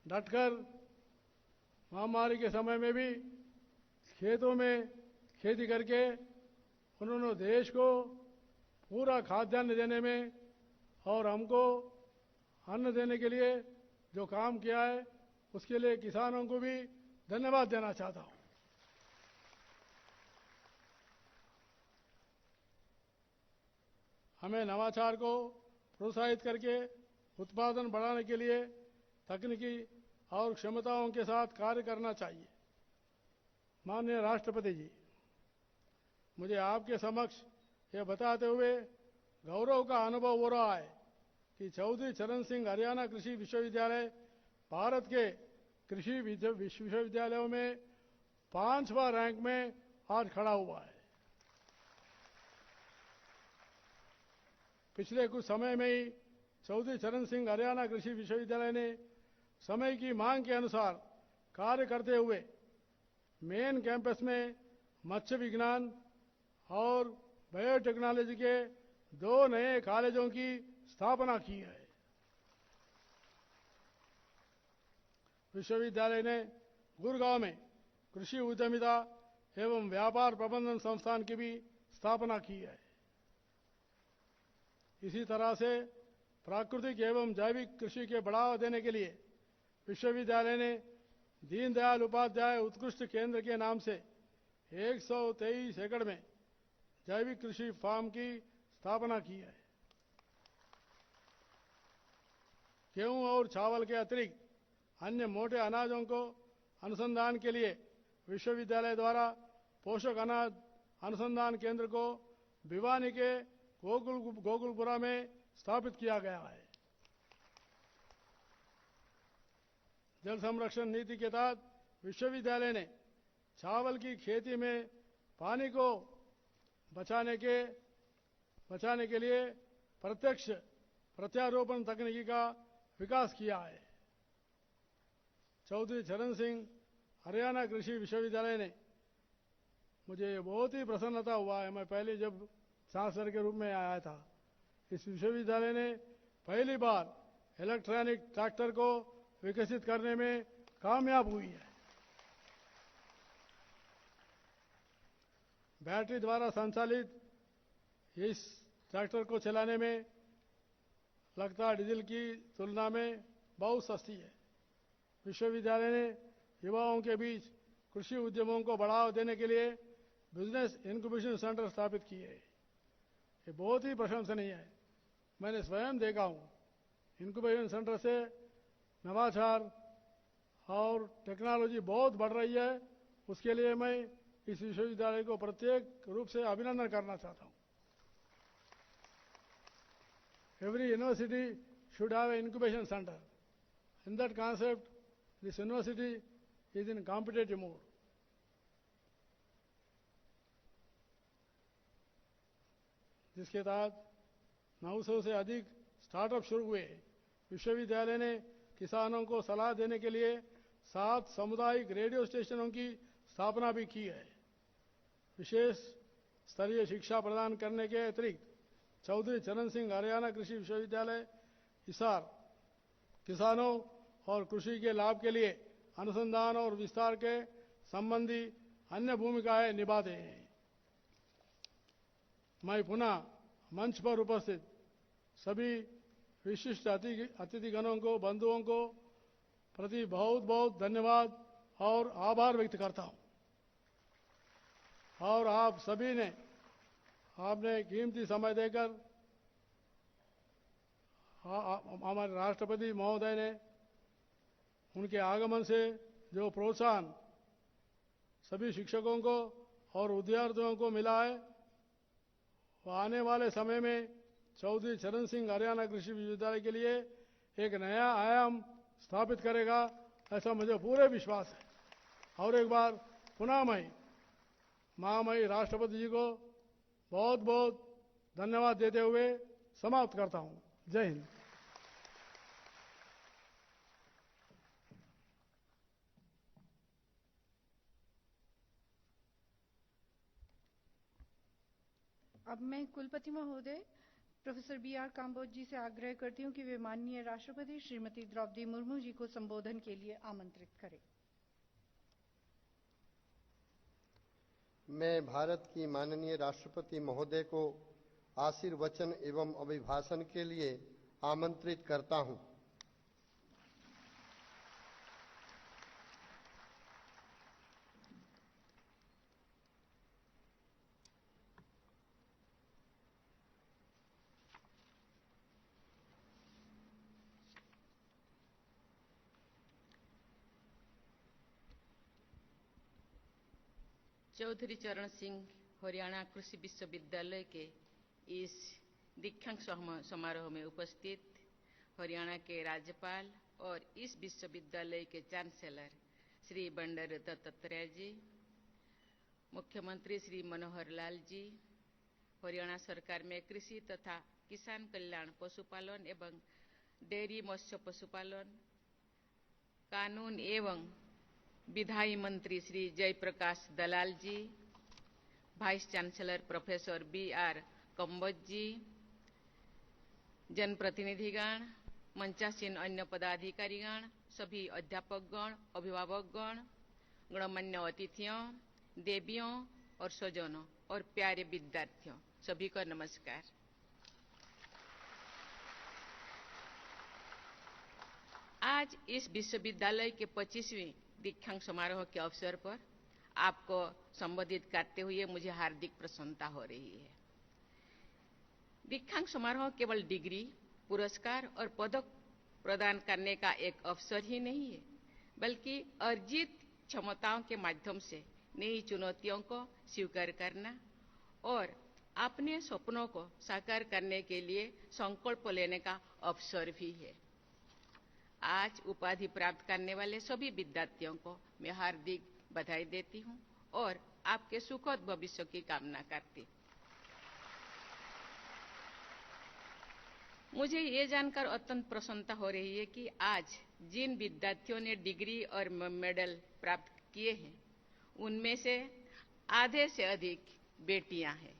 डटकर महामारी के समय में भी खेतों में खेती करके उन्होंने देश को पूरा खाद्यान्न देने में और हमको अन्न देने के लिए जो काम किया है, उसके लिए किसानों को भी धन्यवाद देना चाहता हूं। हमें नवाचार को प्रोत्साहित करके उत्पादन बढ़ाने के लिए तकनीकी और क्षमताओं के साथ कार्य करना चाहिए। माननीय राष्ट्रपति जी, मुझे आपके समक्ष यह बताते हुए गौरव का अनुभव हो रहा है कि चौधरी चरण सिंह हरियाणा कृषि विश्वविद्यालय भारत के कृषि विश्वविद्यालयों में 5वां रैंक में आज खड़ा हुआ है। पिछले कुछ समय में ही चौधरी चरण सिंह हरियाणा कृषि विश्वविद्यालय ने समय की मांग के अनुसार कार्य करते हुए मेन कैंपस में मत्स्य विज्ञान और बायोटेक्नोलॉजी के 2 नए कॉलेजों की स्थापना की है। विश्वविद्यालय ने गुड़गांव में कृषि उद्यमिता एवं व्यापार प्रबंधन संस्थान की भी स्थापना की है। इसी तरह से प्राकृतिक एवं जैविक कृषि के बढ़ावा देने के लिए विश्वविद्यालय ने दीनदयाल उपाध्याय उत्कृष्ट केंद्र के नाम से 123 एकड़ में जैविक कृषि फार्म की स्थापना की है। गेहूं और चावल के अतिरिक्त अन्य मोटे अनाजों को अनुसंधान के लिए विश्वविद्यालय द्वारा पोषक अनाज अनुसंधान केंद्र को भिवानी के गोकुलपुरा में स्थापित किया गया है। जल संरक्षण नीति के तहत विश्वविद्यालय ने चावल की खेती में पानी को बचाने के लिए प्रत्यक्ष प्रत्यारोपण तकनीकी का विकास किया है। चौधरी चरण सिंह हरियाणा कृषि विश्वविद्यालय ने, मुझे बहुत ही प्रसन्नता हुआ है, मैं पहले जब चांसलर के रूप में आया था, इस विश्वविद्यालय ने पहली बार इलेक्ट्रॉनिक ट्रैक्टर को विकसित करने में कामयाब हुई है। बैटरी द्वारा संचालित इस ट्रैक्टर को चलाने में लगता डीजल की तुलना में बहुत सस्ती है। विश्वविद्यालय ने युवाओं के बीच कृषि उद्यमों को बढ़ावा देने के लिए बिजनेस इंक्यूबेशन सेंटर स्थापित किए हैं। ये बहुत ही प्रशंसनीय है। मैंने स्वयं देखा हूँ, इंक्यूबेशन सेंटर से नवाचार और टेक्नोलॉजी बहुत बढ़ रही है। उसके लिए मैं इस विश्वविद्यालय को प्रत्येक रूप से अभिनंदन करना चाहता हूँ। Every university should have an incubation center. In that concept, this university is in competitive mode. जिसके तहत 900 से अधिक स्टार्टअप शुरू हुए। विश्वविद्यालय ने किसानों को सलाह देने के लिए 7 सामुदायिक रेडियो स्टेशनों की स्थापना भी की है। विशेष स्तरीय शिक्षा प्रदान करने के अतिरिक्त चौधरी चरण सिंह हरियाणा कृषि विश्वविद्यालय हिसार किसानों और कृषि के लाभ के लिए अनुसंधान और विस्तार के संबंधी अन्य भूमिकाएं निभाते हैं। मैं पुनः मंच पर उपस्थित सभी विशिष्ट अतिथिगणों को, बंधुओं को प्रति बहुत बहुत धन्यवाद और आभार व्यक्त करता हूं। और आप सभी ने, आपने कीमती समय देकर हमारे राष्ट्रपति महोदय ने उनके आगमन से जो प्रोत्साहन सभी शिक्षकों को और विद्यार्थियों को मिला है, वो आने वाले समय में चौधरी चरण सिंह हरियाणा कृषि विश्वविद्यालय के लिए एक नया आयाम स्थापित करेगा, ऐसा मुझे पूरे विश्वास है। और एक बार पुनः मैं महामहिम राष्ट्रपति जी को बहुत बहुत धन्यवाद देते हुए समाप्त करता हूं। जय हिंद। अब मैं कुलपति महोदय प्रोफेसर B.R. काम्बोज जी से आग्रह करती हूं कि वे माननीय राष्ट्रपति श्रीमती द्रौपदी मुर्मू जी को संबोधन के लिए आमंत्रित करें। मैं भारत की माननीय राष्ट्रपति महोदय को आशीर्वचन एवं अभिभाषण के लिए आमंत्रित करता हूं। चौधरी चरण सिंह हरियाणा कृषि विश्वविद्यालय के इस दीक्षांत समारोह में उपस्थित हरियाणा के राज्यपाल और इस विश्वविद्यालय के चांसलर श्री बंडारू दत्तात्रेय जी, मुख्यमंत्री श्री मनोहर लाल जी, हरियाणा सरकार में कृषि तथा किसान कल्याण, पशुपालन एवं डेयरी मत्स्य पशुपालन, कानून एवं विधायी मंत्री Shri Jaiprakash Dalal ji, vice chancellor professor B.R. Kamboj ji, जनप्रतिनिधिगण, मंचासीन अन्य पदाधिकारीगण, सभी अध्यापकगण, अभिभावकगण, गणमान्य अतिथियों, देवियों और स्वजनों और प्यारे विद्यार्थियों, सभी को नमस्कार। आज इस विश्वविद्यालय के 25वें दीक्षांत समारोह के अवसर पर आपको संबोधित करते हुए मुझे हार्दिक प्रसन्नता हो रही है। दीक्षांत समारोह केवल डिग्री, पुरस्कार और पदक प्रदान करने का एक अवसर ही नहीं है, बल्कि अर्जित क्षमताओं के माध्यम से नई चुनौतियों को स्वीकार करना और अपने सपनों को साकार करने के लिए संकल्प लेने का अवसर भी है। आज उपाधि प्राप्त करने वाले सभी विद्यार्थियों को मैं हार्दिक बधाई देती हूं और आपके सुखद भविष्य की कामना करती हूं। मुझे ये जानकर अत्यंत प्रसन्नता हो रही है कि आज जिन विद्यार्थियों ने डिग्री और मेडल प्राप्त किए हैं, उनमें से आधे से अधिक बेटियां हैं।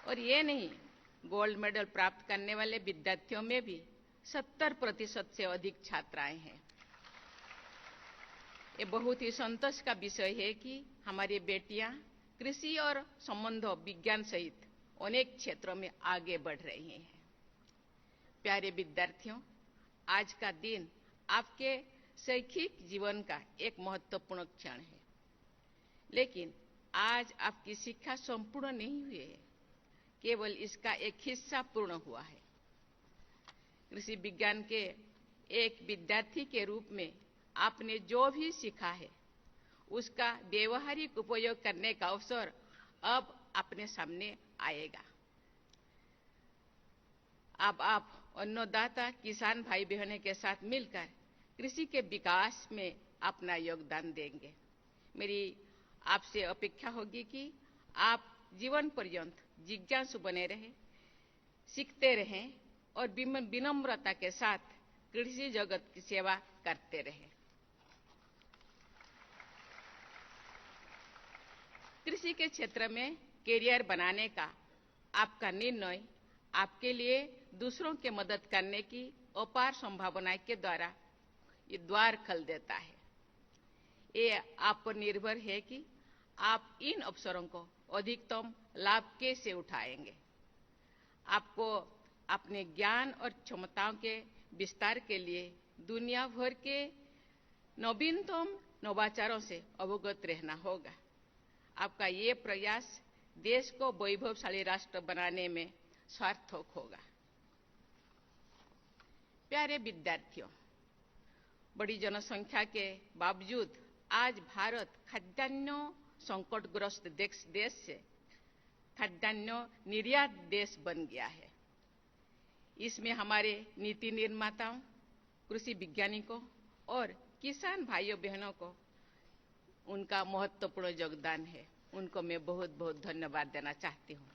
और ये नहीं, गोल्ड मेडल प्राप्त करने वाले विद्यार्थियों में भी 70% से अधिक छात्राएं हैं। ये बहुत ही संतोष का विषय है कि हमारी बेटियां कृषि और संबंध विज्ञान सहित अनेक क्षेत्रों में आगे बढ़ रही हैं। प्यारे विद्यार्थियों, आज का दिन आपके शैक्षिक जीवन का एक महत्वपूर्ण क्षण है, लेकिन आज आपकी शिक्षा संपूर्ण नहीं हुई है, केवल इसका एक हिस्सा पूर्ण हुआ है। कृषि विज्ञान के एक विद्यार्थी के रूप में आपने जो भी सीखा है, उसका व्यवहारिक उपयोग करने का अवसर अब अपने सामने आएगा। अब आप अन्नदाता किसान भाई बहनों के साथ मिलकर कृषि के विकास में अपना योगदान देंगे। मेरी आपसे अपेक्षा होगी कि आप जीवन पर्यंत जिज्ञासु बने रहें, सीखते रहें और विनम्रता के साथ कृषि जगत की सेवा करते रहें। कृषि के क्षेत्र में कैरियर बनाने का आपका निर्णय आपके लिए दूसरों की मदद करने की अपार संभावना के द्वारा ये द्वार खोल देता है। ये आप पर निर्भर है कि आप इन अवसरों को अधिकतम लाभ कैसे उठाएंगे। आपको अपने ज्ञान और क्षमताओं के विस्तार के लिए दुनिया भर के नवीनतम नवाचारों से अवगत रहना होगा। आपका ये प्रयास देश को वैभवशाली राष्ट्र बनाने में सार्थक होगा। प्यारे विद्यार्थियों, बड़ी जनसंख्या के बावजूद आज भारत खाद्यान्न संकटग्रस्त देश से खाद्यान्न निर्यात देश बन गया है। इसमें हमारे नीति निर्माताओं, कृषि वैज्ञानिकों और किसान भाइयों बहनों को उनका महत्वपूर्ण योगदान है। उनको मैं बहुत बहुत धन्यवाद देना चाहती हूँ।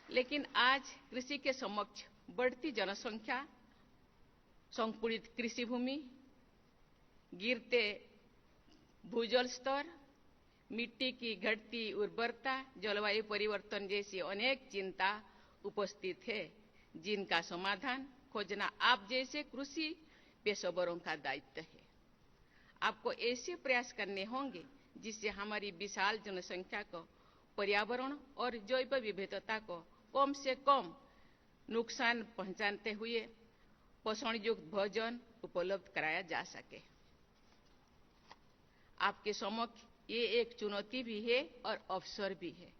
लेकिन आज कृषि के समक्ष बढ़ती जनसंख्या, संकुचित कृषि भूमि, गिरते भूजल स्तर, मिट्टी की घटती उर्वरता, जलवायु परिवर्तन जैसी अनेक चिंता उपस्थित है, जिनका समाधान खोजना आप जैसे कृषि पेशेवरों का दायित्व है। आपको ऐसे प्रयास करने होंगे जिससे हमारी विशाल जनसंख्या को पर्यावरण और जैव विविधता को कम से कम नुकसान पहुंचाते हुए पोषण युक्त भोजन उपलब्ध कराया जा सके। आपके समक्ष ये एक चुनौती भी है और अवसर भी है।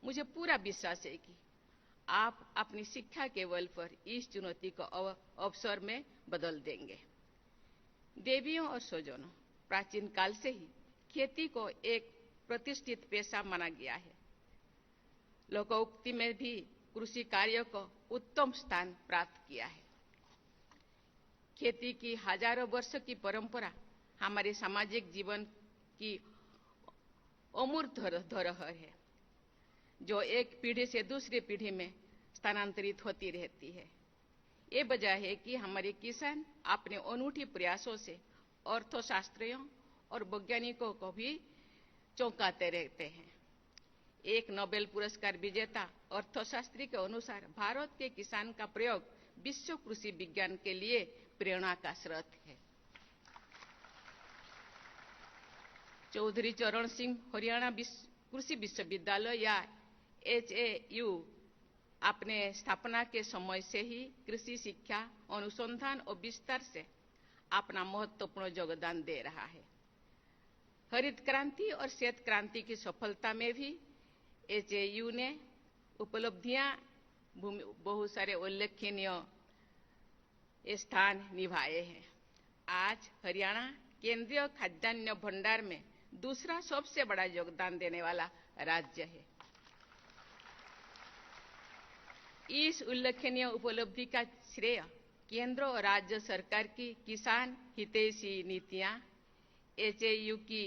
मुझे पूरा विश्वास है कि आप अपनी शिक्षा के बल पर इस चुनौती को अवसर में बदल देंगे। देवियों और स्वजनों, प्राचीन काल से ही खेती को एक प्रतिष्ठित पेशा माना गया है। लोकोक्ति में भी कृषि कार्य को उत्तम स्थान प्राप्त किया है। खेती की हजारों वर्ष की परंपरा हमारे सामाजिक जीवन की अमूर्त धरोहर है, जो एक पीढ़ी से दूसरी पीढ़ी में स्थानांतरित होती रहती है। ये वजह है कि हमारे किसान अपने अनूठे प्रयासों से अर्थशास्त्रियों और वैज्ञानिकों को भी चौंकाते रहते हैं। एक नोबेल पुरस्कार विजेता अर्थशास्त्री के अनुसार भारत के किसान का प्रयोग विश्व कृषि विज्ञान के लिए प्रेरणा का स्रोत है। चौधरी चरण सिंह हरियाणा कृषि विश्वविद्यालय या HAU अपने स्थापना के समय से ही कृषि शिक्षा, अनुसंधान और विस्तार से अपना महत्वपूर्ण योगदान दे रहा है। हरित क्रांति और श्वेत क्रांति की सफलता में भी एचएयू ने उपलब्धियां बहुत सारे उल्लेखनीय स्थान निभाए हैं। आज हरियाणा केंद्रीय खाद्यान्न भंडार में दूसरा सबसे बड़ा योगदान देने वाला राज्य है। इस उल्लेखनीय उपलब्धि का श्रेय केंद्र और राज्य सरकार की किसान हितैषी नीतियां, एचएयू की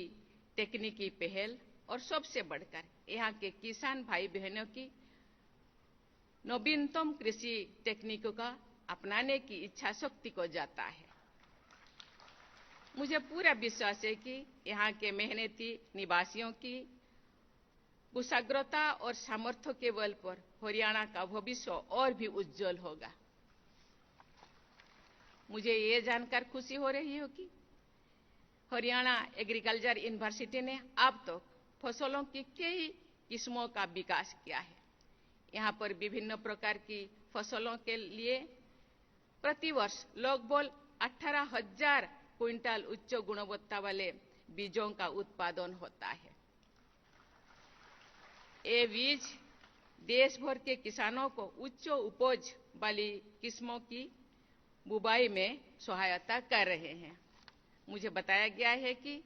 तकनीकी पहल और सबसे बढ़कर यहाँ के किसान भाई बहनों की नवीनतम कृषि तकनीकों का अपनाने की इच्छा शक्ति को जाता है। मुझे पूरा विश्वास है कि यहाँ के मेहनती निवासियों की कुशाग्रता और सामर्थ्य के बल पर हरियाणा का भविष्य और भी उज्जवल होगा। मुझे ये जानकर खुशी हो रही है कि हरियाणा एग्रीकल्चर यूनिवर्सिटी ने अब तक फसलों की कई किस्मों का विकास किया है। यहाँ पर विभिन्न प्रकार की फसलों के लिए प्रतिवर्ष लगभग 18,000 क्विंटल उच्च गुणवत्ता वाले बीजों का उत्पादन होता है। ये बीज देश भर के किसानों को उच्च उपज वाली किस्मों की बुवाई में सहायता कर रहे हैं। मुझे बताया गया है कि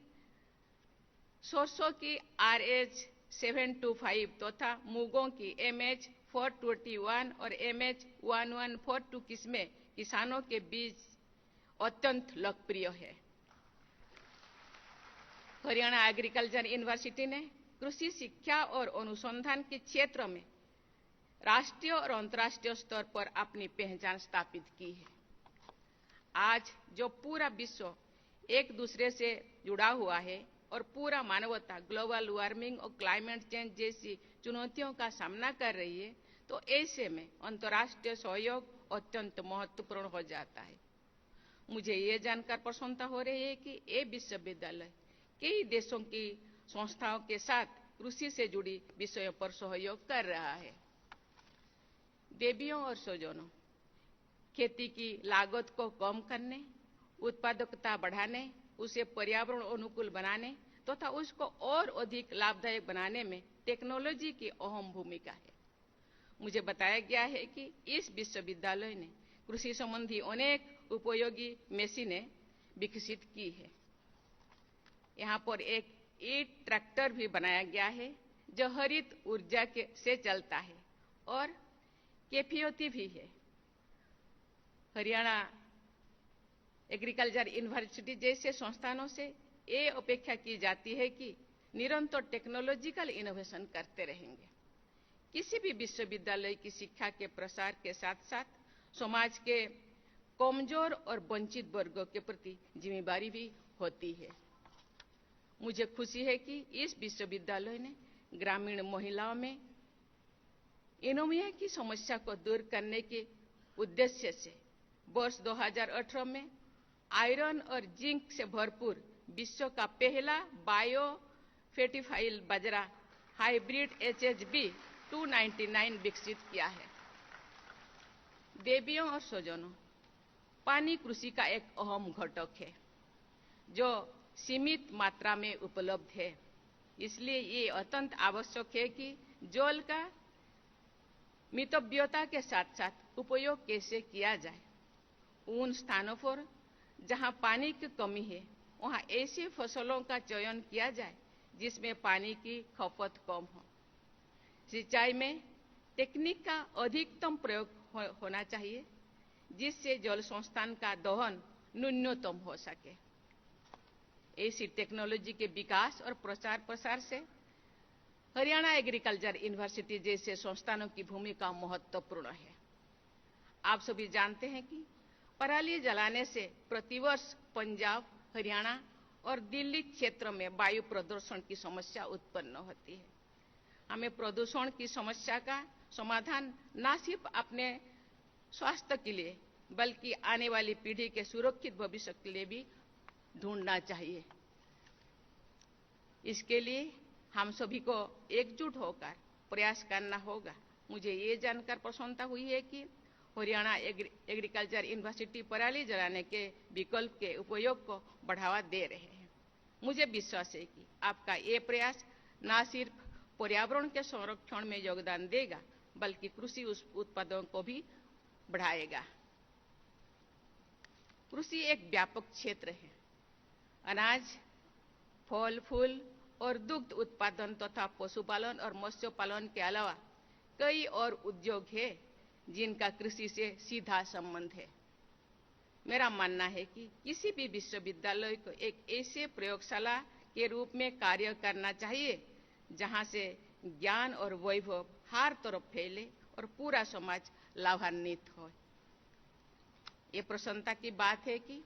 सरसों की RH 725 तथा मूंगों की MH 421 और MH 1142 किस्में किसानों के बीच अत्यंत लोकप्रिय है। हरियाणा एग्रीकल्चर यूनिवर्सिटी ने कृषि शिक्षा और अनुसंधान के क्षेत्र में राष्ट्रीय और अंतर्राष्ट्रीय स्तर पर अपनी पहचान स्थापित की है। आज जो पूरा विश्व एक दूसरे से जुड़ा हुआ है और पूरा मानवता ग्लोबल वार्मिंग और क्लाइमेट चेंज जैसी चुनौतियों का सामना कर रही है, तो ऐसे में अंतर्राष्ट्रीय सहयोग अत्यंत महत्वपूर्ण हो जाता है। मुझे ये जानकर प्रसन्नता हो रही है कि ये विश्वविद्यालय कई देशों की संस्थाओं के साथ कृषि से जुड़ी विषयों पर सहयोग कर रहा है। देवियों और स्वजनों, खेती की लागत को कम करने, उत्पादकता बढ़ाने, उसे पर्यावरण अनुकूल बनाने तथा उसको और अधिक लाभदायक बनाने में टेक्नोलॉजी की अहम भूमिका है। मुझे बताया गया है कि इस विश्वविद्यालय ने कृषि संबंधी अनेक उपयोगी मशीनें विकसित की है। यहाँ पर एक ट्रैक्टर भी बनाया गया है जो हरित ऊर्जा से चलता है और किफायती भी है। हरियाणा एग्रीकल्चर यूनिवर्सिटी जैसे संस्थानों से ये अपेक्षा की जाती है कि निरंतर टेक्नोलॉजिकल इनोवेशन करते रहेंगे। किसी भी विश्वविद्यालय की शिक्षा के प्रसार के साथ साथ समाज के कमजोर और वंचित वर्गों के प्रति जिम्मेदारी भी होती है। मुझे खुशी है कि इस विश्वविद्यालय ने ग्रामीण महिलाओं में एनीमिया की समस्या को दूर करने के उद्देश्य से वर्ष 2018 में आयरन और जिंक से भरपूर विश्व का पहला बायो फर्टिलाइजर बाजरा हाइब्रिड HHB 299 विकसित किया है। देवियों और स्वजनों, पानी कृषि का एक अहम घटक है जो सीमित मात्रा में उपलब्ध है। इसलिए ये अत्यंत आवश्यक है कि जल का मितव्ययता के साथ साथ उपयोग कैसे किया जाए। उन स्थानों पर जहां पानी की कमी है, वहां ऐसी फसलों का चयन किया जाए जिसमें पानी की खपत कम हो। सिंचाई में तकनीक का अधिकतम प्रयोग होना चाहिए जिससे जल संस्थान का दोहन न्यूनतम हो सके। ऐसी टेक्नोलॉजी के विकास और प्रचार प्रसार से हरियाणा एग्रीकल्चर यूनिवर्सिटी जैसे संस्थानों की भूमिका महत्वपूर्ण है। आप सभी जानते हैं कि पराली जलाने से प्रतिवर्ष पंजाब, हरियाणा और दिल्ली क्षेत्र में वायु प्रदूषण की समस्या उत्पन्न होती है। हमें प्रदूषण की समस्या का समाधान न सिर्फ अपने स्वास्थ्य के लिए बल्कि आने वाली पीढ़ी के सुरक्षित भविष्य के लिए भी ढूंढना चाहिए। इसके लिए हम सभी को एकजुट होकर प्रयास करना होगा। मुझे ये जानकर प्रसन्नता हुई है कि हरियाणा एग्रीकल्चर यूनिवर्सिटी पराली जलाने के विकल्प के उपयोग को बढ़ावा दे रहे हैं। मुझे विश्वास है कि आपका ये प्रयास न सिर्फ पर्यावरण के संरक्षण में योगदान देगा बल्कि कृषि उत्पादों को भी बढ़ाएगा। कृषि एक व्यापक क्षेत्र है। अनाज, फल, फूल और दुग्ध उत्पादन तथा पशुपालन और मत्स्य पालन के अलावा कई और उद्योग हैं जिनका कृषि से सीधा संबंध है। मेरा मानना है कि किसी भी विश्वविद्यालय को एक ऐसे प्रयोगशाला के रूप में कार्य करना चाहिए जहां से ज्ञान और वैभव हर तरफ फैले और पूरा समाज लाभान्वित हो। ये प्रसन्नता की बात है कि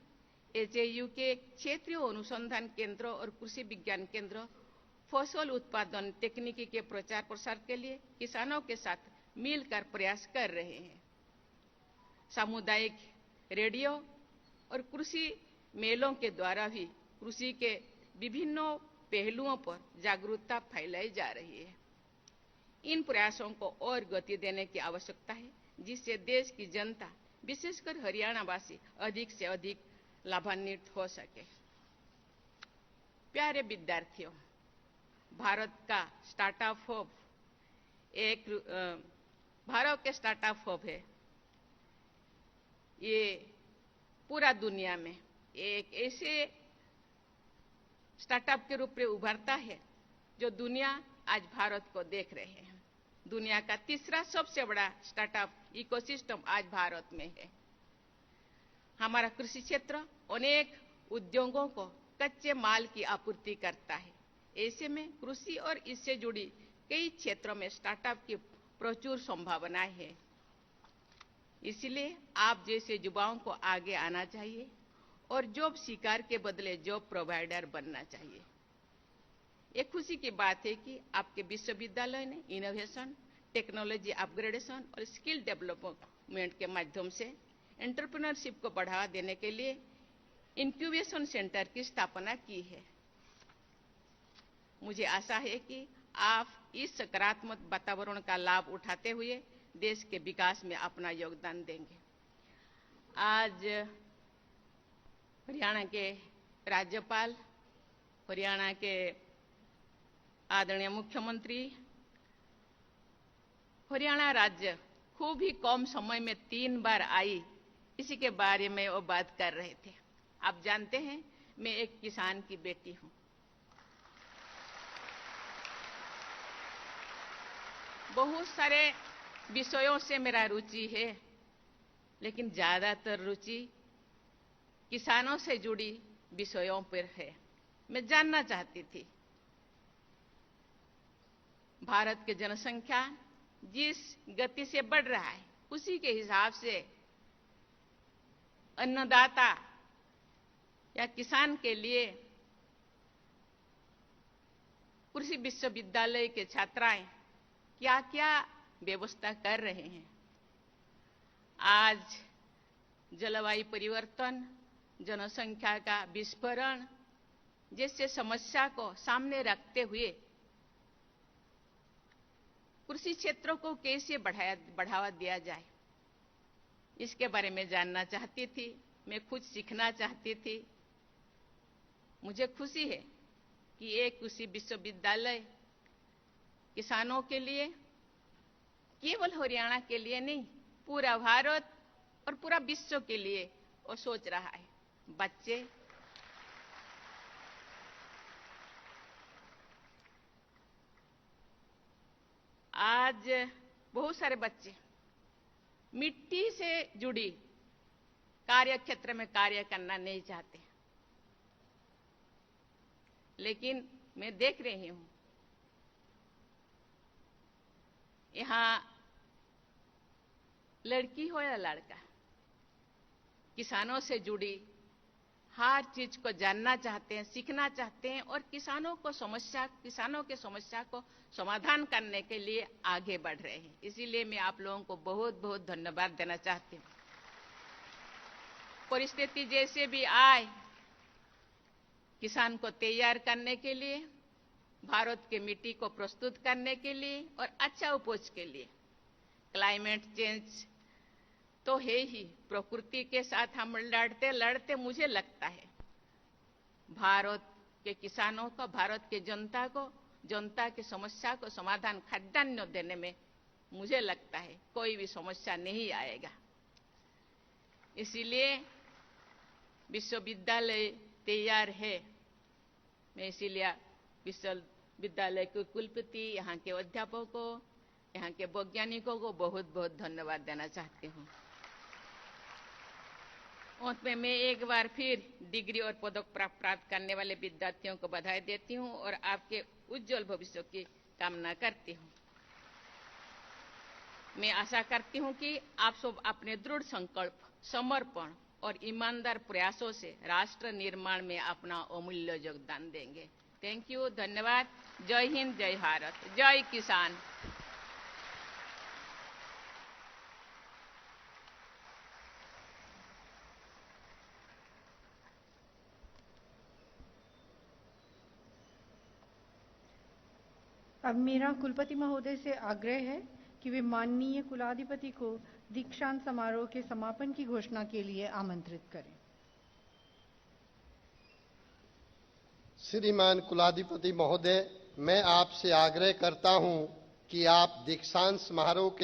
एचएयू के क्षेत्रीय अनुसंधान केंद्र और कृषि विज्ञान केंद्र फसल उत्पादन तकनीकी के प्रचार प्रसार के लिए किसानों के साथ मिलकर प्रयास कर रहे हैं। सामुदायिक रेडियो और कृषि मेलों के द्वारा भी कृषि के विभिन्न पहलुओं पर जागरूकता फैलाई जा रही है। इन प्रयासों को और गति देने की आवश्यकता है जिससे देश की जनता, विशेषकर हरियाणावासी, अधिक से अधिक लाभान्वित हो सके। प्यारे विद्यार्थियों, भारत का स्टार्टअप हब भारत के स्टार्टअप हब है। ये पूरा दुनिया में एक ऐसे स्टार्टअप के रूप में उभरता है जो दुनिया आज भारत को देख रहे हैं। दुनिया का तीसरा सबसे बड़ा स्टार्टअप इकोसिस्टम आज भारत में है। हमारा कृषि क्षेत्र अनेक उद्योगों को कच्चे माल की आपूर्ति करता है। ऐसे में कृषि और इससे जुड़ी कई क्षेत्रों में स्टार्टअप की प्रचुर संभावनाएं हैं। इसलिए आप जैसे युवाओं को आगे आना चाहिए और जॉब शिकार के बदले जॉब प्रोवाइडर बनना चाहिए। एक खुशी की बात है कि आपके विश्वविद्यालय ने इनोवेशन, टेक्नोलॉजी अपग्रेडेशन और स्किल डेवलपमेंट के माध्यम से एंटरप्रेन्योरशिप को बढ़ावा देने के लिए इंक्यूबेशन सेंटर की स्थापना की है। मुझे आशा है कि आप इस सकारात्मक वातावरण का लाभ उठाते हुए देश के विकास में अपना योगदान देंगे। आज हरियाणा के राज्यपाल, हरियाणा के आदरणीय मुख्यमंत्री, हरियाणा राज्य खूब ही कम समय में 3 बार आई, इसी के बारे में वो बात कर रहे थे। आप जानते हैं, मैं एक किसान की बेटी हूं। बहुत सारे विषयों से मेरा रुचि है, लेकिन ज्यादातर रुचि किसानों से जुड़ी विषयों पर है। मैं जानना चाहती थी भारत की जनसंख्या जिस गति से बढ़ रहा है उसी के हिसाब से अन्नदाता या किसान के लिए कृषि विश्वविद्यालय के छात्राएं क्या क्या व्यवस्था कर रहे हैं। आज जलवायु परिवर्तन, जनसंख्या का विस्फोरण जैसे समस्या को सामने रखते हुए कृषि क्षेत्रों को कैसे बढ़ावा दिया जाए, इसके बारे में जानना चाहती थी। मैं खुद सीखना चाहती थी। मुझे खुशी है कि एक कृषि विश्वविद्यालय किसानों के लिए, केवल हरियाणा के लिए नहीं, पूरा भारत और पूरा विश्व के लिए वो सोच रहा है। बच्चे आज बहुत सारे बच्चे मिट्टी से जुड़ी कार्य क्षेत्र में कार्य करना नहीं चाहते, लेकिन मैं देख रही हूं यहां लड़की हो या लड़का, किसानों से जुड़ी हर चीज को जानना चाहते हैं, सीखना चाहते हैं और किसानों के समस्या को समाधान करने के लिए आगे बढ़ रहे हैं। इसीलिए मैं आप लोगों को बहुत बहुत धन्यवाद देना चाहती हूं। परिस्थिति जैसे भी आए, किसान को तैयार करने के लिए, भारत की मिट्टी को प्रस्तुत करने के लिए और अच्छा उपज के लिए क्लाइमेट चेंज तो है ही, प्रकृति के साथ हम लड़ते लड़ते मुझे लगता है भारत के किसानों को, भारत के जनता की समस्या को समाधान खाद्यान्न देने में मुझे लगता है कोई भी समस्या नहीं आएगा। इसीलिए विश्वविद्यालय तैयार है। मैं इसीलिए विश्वविद्यालय के कुलपति, यहाँ के अध्यापकों, यहाँ के वैज्ञानिकों को बहुत बहुत धन्यवाद देना चाहती हूँ। अंत में मैं एक बार फिर डिग्री और पदक प्राप्त करने वाले विद्यार्थियों को बधाई देती हूँ और आपके उज्जवल भविष्य की कामना करती हूँ। मैं आशा करती हूँ कि आप सब अपने दृढ़ संकल्प, समर्पण और ईमानदार प्रयासों से राष्ट्र निर्माण में अपना अमूल्य योगदान देंगे। थैंक यू, धन्यवाद। जय हिंद, जय भारत, जय किसान। अब मेरा कुलपति महोदय से आग्रह है कि वे माननीय कुलाधिपति को दीक्षांत समारोह के समापन की घोषणा के लिए आमंत्रित करें। श्रीमान कुलाधिपति महोदय, मैं आपसे आग्रह करता हूं कि आप दीक्षांत समारोह के